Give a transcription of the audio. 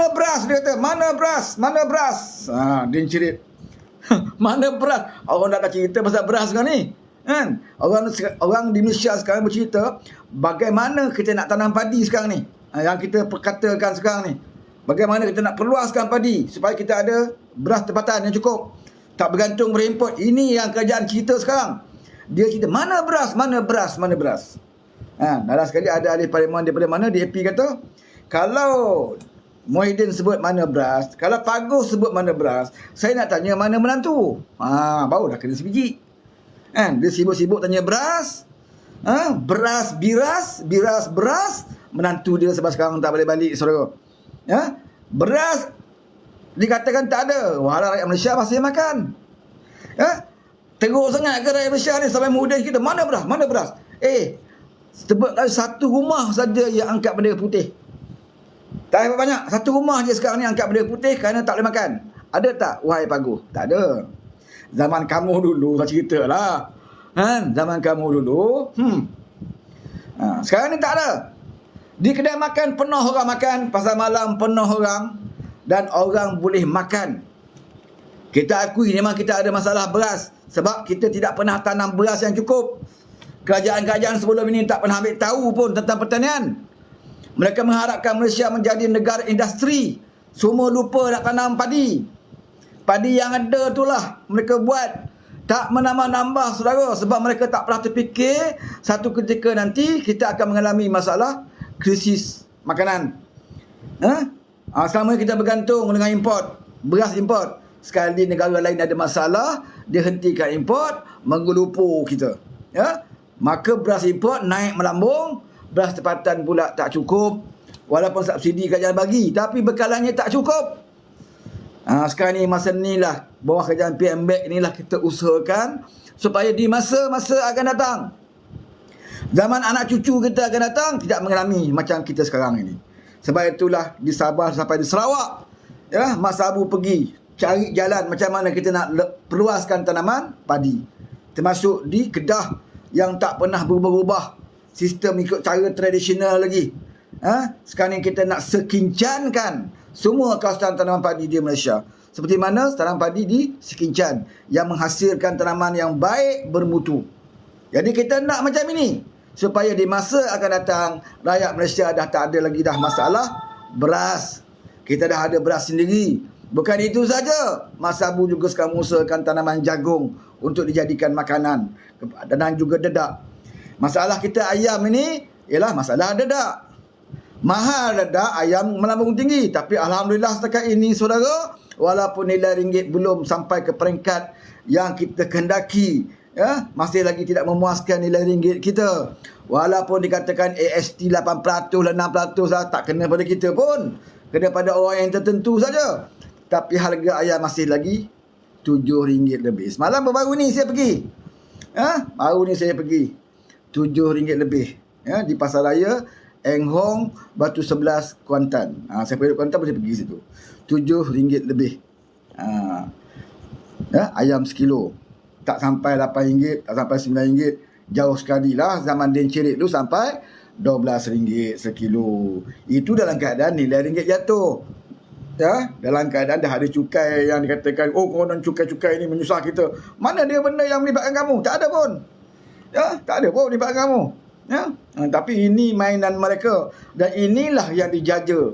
mana beras? Dia kata, mana beras? Mana beras? Dia cerit. Mana beras? Orang dah cerita pasal beras sekarang ni. Kan? Orang di Malaysia sekarang bercerita bagaimana kita nak tanam padi sekarang ni. Yang kita perkatakan sekarang ni. Bagaimana kita nak perluaskan padi supaya kita ada beras tempatan yang cukup. Tak bergantung berimport. Ini yang kerajaan cerita sekarang. Dia cerita, mana beras? Mana beras? Mana beras? Dalam sekali ada ahli parlimen daripada mana, DAP kata, kalau Muhyiddin sebut mana beras, kalau Pagus sebut mana beras, saya nak tanya mana menantu. Baru dah kena sebiji. Dia sibuk-sibuk tanya beras. Beras, biras, biras, beras. Menantu dia sebab sekarang tak balik-balik, saudara. Beras dikatakan tak ada. Walau rakyat Malaysia masih makan. Teruk sangat ke rakyat Malaysia ni sampai muda kita, mana beras? Mana beras? Sebab satu rumah saja yang angkat bendera putih. Tak ada banyak. Satu rumah je sekarang ni angkat bendera putih kerana tak boleh makan. Ada tak, wahai Paguh? Tak ada. Zaman kamu dulu, saya cerita lah. Zaman kamu dulu. Sekarang ni tak ada. Di kedai makan penuh orang makan. Pasar malam penuh orang. Dan orang boleh makan. Kita akui memang kita ada masalah beras. Sebab kita tidak pernah tanam beras yang cukup. Kerajaan-kerajaan sebelum ini tak pernah ambil tahu pun tentang pertanian. Mereka mengharapkan Malaysia menjadi negara industri. Semua lupa nak tanam padi. Padi yang ada itulah mereka buat. Tak menambah-nambah, saudara. Sebab mereka tak pernah terfikir satu ketika nanti kita akan mengalami masalah krisis makanan. Selama kita bergantung dengan import, beras import. Sekali negara lain ada masalah, dia hentikan import, menggelupur kita. Maka beras import naik melambung, beras tempatan pula tak cukup. Walaupun subsidi kerajaan bagi, tapi bekalannya tak cukup. Sekarang ni masa ni lah, bawah kerajaan PMBEK ni lah kita usahakan supaya di masa-masa akan datang, zaman anak cucu kita akan datang, tidak mengalami macam kita sekarang ini. Sebab itulah di Sabah sampai di Sarawak, Mas Abu pergi cari jalan macam mana kita nak perluaskan tanaman padi. Termasuk di Kedah yang tak pernah berubah-ubah sistem ikut cara tradisional lagi. Sekarang ni kita nak sekincankan semua kawasan tanaman padi di Malaysia. Seperti mana tanaman padi di Sekincan yang menghasilkan tanaman yang baik, bermutu. Jadi kita nak macam ini supaya di masa akan datang rakyat Malaysia dah tak ada lagi dah masalah beras. Kita dah ada beras sendiri. Bukan itu saja, Mas Abu juga sekarang mengusahakan tanaman jagung untuk dijadikan makanan dan juga dedak. Masalah kita ayam ini ialah masalah dedak. Mahal dedak, ayam melambung tinggi. Tapi alhamdulillah setakat ini, saudara, walaupun nilai ringgit belum sampai ke peringkat yang kita kehendaki, masih lagi tidak memuaskan nilai ringgit kita. Walaupun dikatakan AST 8% lah, 6% lah, tak kena pada kita pun. Kena pada orang yang tertentu saja. Tapi harga ayam masih lagi RM7 lebih. Semalam baru ni saya pergi. Baru ni saya pergi. RM7 lebih. Di Pasar Raya Eng Hong, Batu 11, Kuantan. Saya pergi Kuantan, boleh pergi situ. RM7 lebih. Ayam sekilo. Tak sampai RM8, tak sampai RM9. Jauh sekali lah. Zaman Din Cerit tu sampai RM12 sekilo. Itu dalam keadaan nilai ringgit jatuh. Dalam keadaan dah ada cukai yang dikatakan, konon cukai-cukai ni menyusah kita. Mana dia benda yang melibatkan kamu? Tak ada pun. Tak ada pun melibatkan kamu. Tapi ini mainan mereka. Dan inilah yang dijaja.